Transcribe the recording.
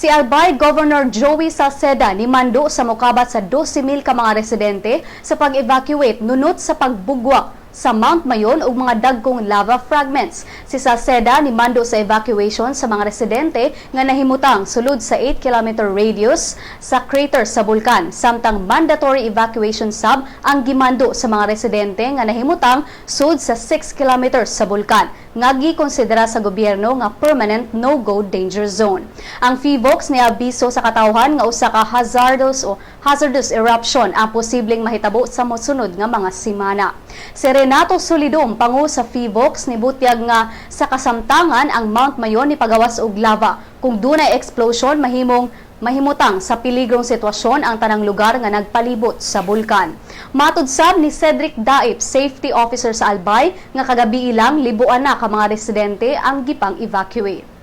Si Albay Governor Joey Salceda ni mando sa mokabat sa 12,000 ka mga residente sa pag-evacuate nunot sa pagbugwa sa Mount Mayon ug mga dagkong lava fragments. Si Salceda ni mando sa evacuation sa mga residente nga nahimutang sulod sa 8 km radius sa crater sa bulkan. Samtang mandatory evacuation sub ang gimando sa mga residente nga nahimutang sud sa 6 km sa bulkan nga gikonsidera sa gobyerno nga permanent no-go danger zone. Ang PHIVOLCS ni abiso sa katawhan nga usa ka hazardous eruption ang posibleng mahitabo sa mosunod nga mga semana. Si Renato Solidum, pangu sa PHIVOLCS, nibutyag nga sa kasamtangan ang Mount Mayon ni pagawas og lava. Kung dunay explosion, mahimutang sa peligrong sitwasyon ang tanang lugar nga nagpalibot sa bulkan. Matud sab ni Cedric Daip, safety officer sa Albay, nga kagabi ilang libuan na ka mga residente ang gipang evacuate.